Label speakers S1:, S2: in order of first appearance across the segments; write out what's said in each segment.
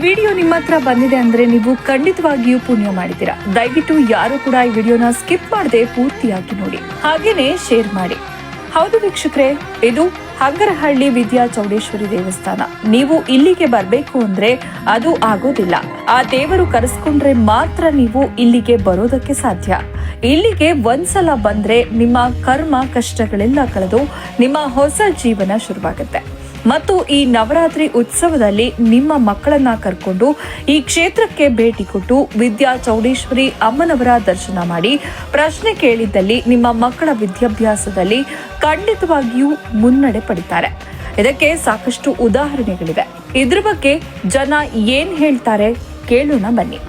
S1: Video ನಿಮ್ಮ ಹತ್ರ ಬಂದಿದೆ ಅಂದ್ರೆ ನೀವು ಖಂಡಿತವಾಗಿಯೂ ಪುಣ್ಯ ಮಾಡಿದ್ದೀರಾ. ದಯವಿಟ್ಟು ಯಾರು ಕೂಡ ಈ ವಿಡಿಯೋನ ಸ್ಕಿಪ್ ಮಾಡದೆ ಪೂರ್ತಿಯಾಗಿ ನೋಡಿ, ಹಾಗೇನೆ ಶೇರ್ ಮಾಡಿ. ಹೌದು ವೀಕ್ಷಕರೇ, ಇದು ಹಂಗರಹಳ್ಳಿ ವಿದ್ಯಾ ಚೌಡೇಶ್ವರಿ ದೇವಸ್ಥಾನ. ನೀವು ಇಲ್ಲಿಗೆ ಬರಬೇಕು ಅಂದ್ರೆ ಅದು ಆಗೋದಿಲ್ಲ. ಆ ದೇವರು ಕರೆಸ್ಕೊಂಡ್ರೆ ಮಾತ್ರ ನೀವು ಇಲ್ಲಿಗೆ ಬರೋದಕ್ಕೆ ಸಾಧ್ಯ. ಇಲ್ಲಿಗೆ ಒಂದ್ಸಲ ಬಂದ್ರೆ ನಿಮ್ಮ ಕರ್ಮ ಕಷ್ಟಗಳೆಲ್ಲ ಕಳೆದು ನಿಮ್ಮ ಹೊಸ ಜೀವನ ಶುರುವಾಗುತ್ತೆ. ಮತ್ತು ಈ ನವರಾತ್ರಿ ಉತ್ಸವದಲ್ಲಿ ನಿಮ್ಮ ಮಕ್ಕಳನ್ನ ಕರ್ಕೊಂಡು ಈ ಕ್ಷೇತ್ರಕ್ಕೆ ಭೇಟಿ ಕೊಟ್ಟು ವಿದ್ಯಾ ಚೌಡೇಶ್ವರಿ ಅಮ್ಮನವರ ದರ್ಶನ ಮಾಡಿ ಪ್ರಶ್ನೆ ಕೇಳಿದ್ದಲ್ಲಿ ನಿಮ್ಮ ಮಕ್ಕಳ ವಿದ್ಯಾಭ್ಯಾಸದಲ್ಲಿ ಖಂಡಿತವಾಗಿಯೂ ಮುನ್ನಡೆ ಪಡಿತಾರೆ. ಇದಕ್ಕೆ ಸಾಕಷ್ಟು ಉದಾಹರಣೆಗಳಿವೆ. ಇದ್ರ ಬಗ್ಗೆ ಜನ ಏನ್ ಹೇಳ್ತಾರೆ ಕೇಳೋಣ ಬನ್ನಿ.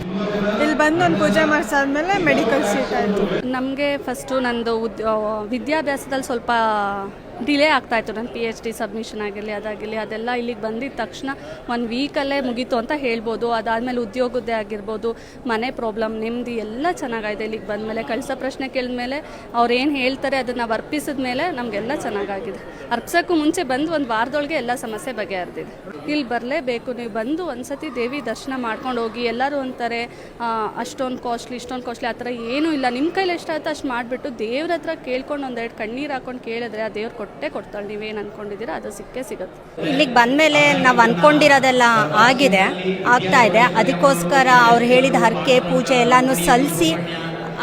S2: ಇಲ್ಲಿ ಬಂದು ಒಂದು ಪೂಜೆ ಮಾಡಿಸಾದ್ಮೇಲೆ ಮೆಡಿಕಲ್ ಸೀಟ್ ಆಯಿತು.
S3: ನಮಗೆ ಫಸ್ಟು ನಂದು ವಿದ್ಯಾಭ್ಯಾಸದಲ್ಲಿ ಸ್ವಲ್ಪ ಡಿಲೇ ಆಗ್ತಾಯಿತ್ತು. ನನ್ನ PhD ಸಬ್ಮಿಷನ್ ಆಗಿರಲಿ ಅದಾಗಿರಲಿ ಅದೆಲ್ಲ ಇಲ್ಲಿಗೆ ಬಂದಿದ್ದ ತಕ್ಷಣ 1 ವೀಕಲ್ಲೇ ಮುಗೀತು ಅಂತ ಹೇಳ್ಬೋದು. ಅದಾದಮೇಲೆ ಉದ್ಯೋಗದ್ದೇ ಆಗಿರ್ಬೋದು, ಮನೆ ಪ್ರಾಬ್ಲಮ್, ನೆಮ್ಮದಿ ಎಲ್ಲ ಚೆನ್ನಾಗಾಗಿದೆ. ಇಲ್ಲಿಗೆ ಬಂದಮೇಲೆ ಕಳಿಸೋ ಪ್ರಶ್ನೆ ಕೇಳಿದ್ಮೇಲೆ ಅವ್ರು ಏನು ಹೇಳ್ತಾರೆ ಅದನ್ನು ಅರ್ಪಿಸಿದ ಮೇಲೆ ನಮಗೆಲ್ಲ ಚೆನ್ನಾಗಾಗಿದೆ. ಅರ್ಪಿಸೋಕ್ಕೂ ಮುಂಚೆ ಬಂದು 1 ವಾರದೊಳಗೆ ಎಲ್ಲ ಸಮಸ್ಯೆ ಬಗೆಹರಿದಿದೆ. ಇಲ್ಲಿ ಬರಲೇಬೇಕು, ನೀವು ಬಂದು ಒಂದ್ಸತಿ ದೇವಿ ದರ್ಶನ ಮಾಡ್ಕೊಂಡು ಹೋಗಿ. ಎಲ್ಲರೂ ಅಂತಾರೆ ಅಷ್ಟೊಂದು ಕಾಸ್ಟ್ಲಿ ಇಷ್ಟೊಂದು ಕಾಸ್ಟ್ಲಿ, ಆ ಥರ ಏನೂ ಇಲ್ಲ. ನಿಮ್ಮ ಕೈಲಿ ಎಷ್ಟಾಯ್ತು ಅಷ್ಟು ಮಾಡಿಬಿಟ್ಟು ದೇವ್ರ ಹತ್ರ ಕೇಳ್ಕೊಂಡು ಒಂದೆರಡು ಕಣ್ಣೀರು ಹಾಕೊಂಡು ಕೇಳಿದ್ರೆ ಆ ದೇವ್ರು ಕೊಟ್ಟೆ ಕೊಡ್ತಾಳೆ. ನೀವೇನು ಅನ್ಕೊಂಡಿದ್ದೀರಾ ಅದು ಸಿಕ್ಕೇ ಸಿಗುತ್ತೆ.
S4: ಇಲ್ಲಿಗೆ ಬಂದಮೇಲೆ ನಾವು ಅಂದ್ಕೊಂಡಿರೋದೆಲ್ಲ ಆಗ್ತಾ ಇದೆ. ಅದಕ್ಕೋಸ್ಕರ ಅವ್ರು ಹೇಳಿದ ಹರಕೆ ಪೂಜೆ ಎಲ್ಲನೂ ಸಲ್ಲಿಸಿ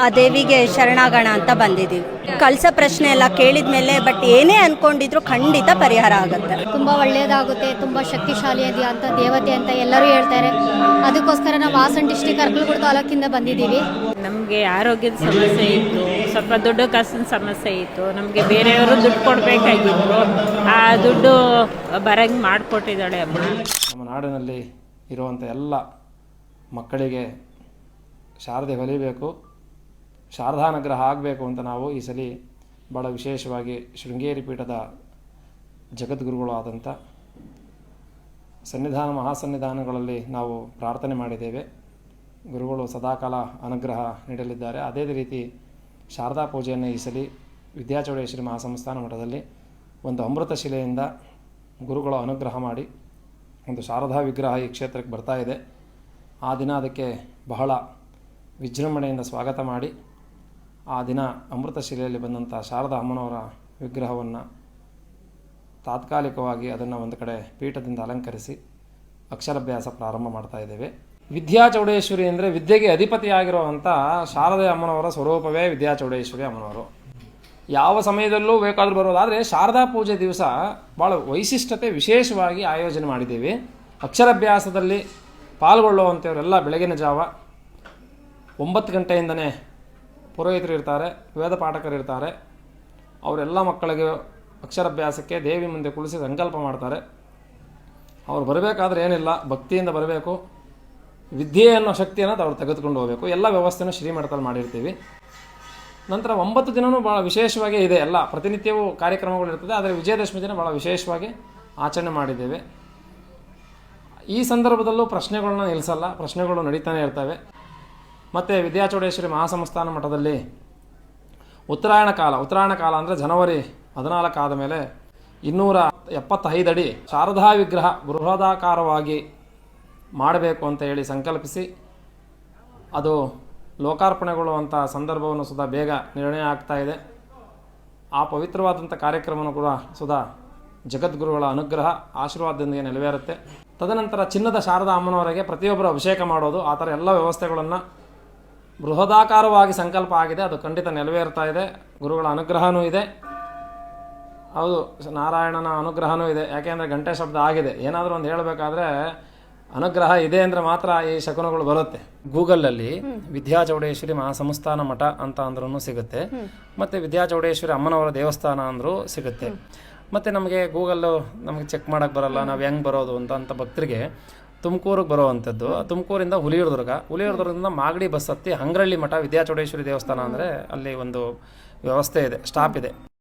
S4: ಆ ದೇವಿಗೆ ಶರಣಾಗೋಣ ಅಂತ ಬಂದಿದ್ದೀವಿ. ಕಳಸ ಪ್ರಶ್ನೆ ಎಲ್ಲ ಕೇಳಿದ ಮೇಲೆ ಬಟ್ ಏನೇ ಅನ್ಕೊಂಡಿದ್ರು ಖಂಡಿತ ಪರಿಹಾರ ಆಗುತ್ತೆ.
S5: ತುಂಬ ಒಳ್ಳೆಯದಾಗುತ್ತೆ, ತುಂಬ ಶಕ್ತಿಶಾಲಿ ಅಂತ ದೇವತೆ ಅಂತ ಎಲ್ಲರೂ ಹೇಳ್ತಾರೆ. ಅದಕ್ಕೋಸ್ಕರ ನಾವು ಹಾಸನ ಡಿಸ್ಟಿಕ್ ಅರ್ಕಲಗೂಡು ತಾಲೂಕಿಂದ ಬಂದಿದ್ದೀವಿ.
S6: ನಮಗೆ ಆರೋಗ್ಯದ ಸಮಸ್ಯೆ ಇತ್ತು, ಸ್ವಲ್ಪ ದುಡ್ಡು ಕಾಸಿನ ಸಮಸ್ಯೆ ಇತ್ತು. ನಮಗೆ ಬೇರೆಯವರು ದುಡ್ಡು ಕೊಡಬೇಕಾಗಿತ್ತು, ಆ ದುಡ್ಡು ಬರಂಗೆ ಮಾಡಿಕೊಟ್ಟಿದ್ದಾಳೆ ಅಮ್ಮ.
S7: ನಮ್ಮ ನಾಡಿನಲ್ಲಿ ಇರುವಂಥ ಎಲ್ಲ ಮಕ್ಕಳಿಗೆ ಶಾರದೆ ಹೊಲಿಬೇಕು, ಶಾರದಾನುಗ್ರಹ ಆಗಬೇಕು ಅಂತ ನಾವು ಈ ಸಲ ಭಾಳ ವಿಶೇಷವಾಗಿ ಶೃಂಗೇರಿ ಪೀಠದ ಜಗದ್ಗುರುಗಳು ಆದಂಥ ಮಹಾಸನ್ನಿಧಾನಗಳಲ್ಲಿ ನಾವು ಪ್ರಾರ್ಥನೆ ಮಾಡಿದ್ದೇವೆ. ಗುರುಗಳು ಸದಾಕಾಲ ಅನುಗ್ರಹ ನೀಡಲಿದ್ದಾರೆ. ಅದೇ ರೀತಿ ಶಾರದಾ ಪೂಜೆಯನ್ನು ಈ ಸಲ ವಿದ್ಯಾಚೌಡೇಶ್ವರಿ ಮಹಾಸಂಸ್ಥಾನ ಮಠದಲ್ಲಿ ಒಂದು ಅಮೃತ ಶಿಲೆಯಿಂದ ಗುರುಗಳು ಅನುಗ್ರಹ ಮಾಡಿ ಒಂದು ಶಾರದಾ ವಿಗ್ರಹ ಈ ಕ್ಷೇತ್ರಕ್ಕೆ ಬರ್ತಾ ಇದೆ. ಆ ದಿನ ಅದಕ್ಕೆ ಬಹಳ ವಿಜೃಂಭಣೆಯಿಂದ ಸ್ವಾಗತ ಮಾಡಿ ಆ ದಿನ ಅಮೃತ ಶಿಲೆಯಲ್ಲಿ ಬಂದಂಥ ಶಾರದಾ ಅಮ್ಮನವರ ವಿಗ್ರಹವನ್ನು ತಾತ್ಕಾಲಿಕವಾಗಿ ಅದನ್ನು ಒಂದು ಕಡೆ ಪೀಠದಿಂದ ಅಲಂಕರಿಸಿ ಅಕ್ಷರಾಭ್ಯಾಸ ಪ್ರಾರಂಭ ಮಾಡ್ತಾ ಇದ್ದೇವೆ. ವಿದ್ಯಾ ಚೌಡೇಶ್ವರಿ ಅಂದರೆ ವಿದ್ಯೆಗೆ ಅಧಿಪತಿಯಾಗಿರುವಂಥ ಶಾರದೆ ಅಮ್ಮನವರ ಸ್ವರೂಪವೇ ವಿದ್ಯಾ ಚೌಡೇಶ್ವರಿ ಅಮ್ಮನವರು. ಯಾವ ಸಮಯದಲ್ಲೂ ಬೇಕಾದರೂ ಬರೋದು. ಆದರೆ ಶಾರದಾ ಪೂಜೆ ದಿವಸ ಭಾಳ ವೈಶಿಷ್ಟ್ಯತೆ ವಿಶೇಷವಾಗಿ ಆಯೋಜನೆ ಮಾಡಿದ್ದೀವಿ. ಅಕ್ಷರಾಭ್ಯಾಸದಲ್ಲಿ ಪಾಲ್ಗೊಳ್ಳುವಂಥವರೆಲ್ಲ ಬೆಳಗಿನ ಜಾವ 9 ಗಂಟೆಯಿಂದನೇ ಪುರೋಹಿತರು ಇರ್ತಾರೆ, ವೇದ ಪಾಠಕರು ಇರ್ತಾರೆ. ಅವರೆಲ್ಲ ಮಕ್ಕಳಿಗೆ ಅಕ್ಷರಾಭ್ಯಾಸಕ್ಕೆ ದೇವಿ ಮುಂದೆ ಕುಳಿಸಿ ಸಂಕಲ್ಪ ಮಾಡ್ತಾರೆ. ಅವ್ರು ಬರಬೇಕಾದ್ರೆ ಏನಿಲ್ಲ, ಭಕ್ತಿಯಿಂದ ಬರಬೇಕು. ವಿದ್ಯೆ ಅನ್ನೋ ಶಕ್ತಿಯನ್ನು ಅವ್ರು ತೆಗೆದುಕೊಂಡು ಹೋಗಬೇಕು. ಎಲ್ಲ ವ್ಯವಸ್ಥೆನೂ ಶ್ರೀಮಠದಲ್ಲಿ ಮಾಡಿರ್ತೀವಿ. ನಂತರ 9 ದಿನವೂ ಭಾಳ ವಿಶೇಷವಾಗಿ ಇದೆ. ಎಲ್ಲ ಪ್ರತಿನಿತ್ಯವೂ ಕಾರ್ಯಕ್ರಮಗಳಿರ್ತದೆ. ಆದರೆ ವಿಜಯದಶಮಿ ದಿನ ಭಾಳ ವಿಶೇಷವಾಗಿ ಆಚರಣೆ ಮಾಡಿದ್ದೇವೆ. ಈ ಸಂದರ್ಭದಲ್ಲೂ ಪ್ರಶ್ನೆಗಳನ್ನ ನಿಲ್ಲಿಸಲ್ಲ, ಪ್ರಶ್ನೆಗಳು ನಡೀತಾನೆ ಇರ್ತವೆ. ಮತ್ತು ವಿದ್ಯಾಚೌಡೇಶ್ವರಿ ಮಹಾಸಂಸ್ಥಾನ ಮಠದಲ್ಲಿ ಉತ್ತರಾಯಣ ಕಾಲ ಅಂದರೆ ಜನವರಿ 14 ಆದ ಮೇಲೆ 275 ಅಡಿ ಶಾರದಾ ವಿಗ್ರಹ ಬೃಹದಾಕಾರವಾಗಿ ಮಾಡಬೇಕು ಅಂತ ಹೇಳಿ ಸಂಕಲ್ಪಿಸಿ ಅದು ಲೋಕಾರ್ಪಣೆಗೊಳ್ಳುವಂಥ ಸಂದರ್ಭವನ್ನು ಸುಧಾ ಬೇಗ ನಿರ್ಣಯ ಆಗ್ತಾ ಇದೆ. ಆ ಪವಿತ್ರವಾದಂಥ ಕಾರ್ಯಕ್ರಮವನ್ನು ಕೂಡ ಸುಧಾ ಜಗದ್ಗುರುಗಳ ಅನುಗ್ರಹ ಆಶೀರ್ವಾದದೊಂದಿಗೆ ನೆರವೇರುತ್ತೆ. ತದನಂತರ ಚಿನ್ನದ ಶಾರದಾ ಅಮ್ಮನವರಿಗೆ ಪ್ರತಿಯೊಬ್ಬರು ಅಭಿಷೇಕ ಮಾಡೋದು, ಆ ಥರ ಎಲ್ಲ ವ್ಯವಸ್ಥೆಗಳನ್ನು ಬೃಹದಾಕಾರವಾಗಿ ಸಂಕಲ್ಪ ಆಗಿದೆ. ಅದು ಖಂಡಿತ ನೆರವೇರ್ತಾ ಇದೆ. ಗುರುಗಳ ಅನುಗ್ರಹವೂ ಇದೆ, ಹೌದು, ನಾರಾಯಣನ ಅನುಗ್ರಹವೂ ಇದೆ. ಯಾಕೆಂದರೆ ಗಂಟೆ ಶಬ್ದ ಆಗಿದೆ. ಏನಾದರೂ ಒಂದು ಹೇಳಬೇಕಾದ್ರೆ ಅನುಗ್ರಹ ಇದೆ ಅಂದರೆ ಮಾತ್ರ ಈ ಶಕುನಗಳು ಬರುತ್ತೆ. ಗೂಗಲಲ್ಲಿ ವಿದ್ಯಾಚೌಡೇಶ್ವರಿ ಮಹಾಸಂಸ್ಥಾನ ಮಠ ಅಂತ ಅಂದ್ರೂ ಸಿಗುತ್ತೆ, ಮತ್ತು ವಿದ್ಯಾಚೌಡೇಶ್ವರಿ ಅಮ್ಮನವರ ದೇವಸ್ಥಾನ ಅಂದರೂ ಸಿಗುತ್ತೆ. ಮತ್ತು ನಮಗೆ ಗೂಗಲ್ಲು ನಮಗೆ ಚೆಕ್ ಮಾಡೋಕ್ಕೆ ಬರೋಲ್ಲ, ನಾವು ಹೆಂಗೆ ಬರೋದು ಅಂತ ಭಕ್ತರಿಗೆ ತುಮಕೂರಿಗೆ ಬರೋವಂಥದ್ದು. ತುಮಕೂರಿಂದ ಹುಲಿಯೂರ್ದುರ್ಗದಿಂದ ಮಾಗಡಿ ಬಸ್ ಹತ್ತಿ ಹಂಗರಳ್ಳಿ ಮಠ ವಿದ್ಯಾಚೌಡೇಶ್ವರಿ ದೇವಸ್ಥಾನ ಅಂದರೆ ಅಲ್ಲಿ ಒಂದು ವ್ಯವಸ್ಥೆ ಇದೆ, ಸ್ಟಾಪ್ ಇದೆ.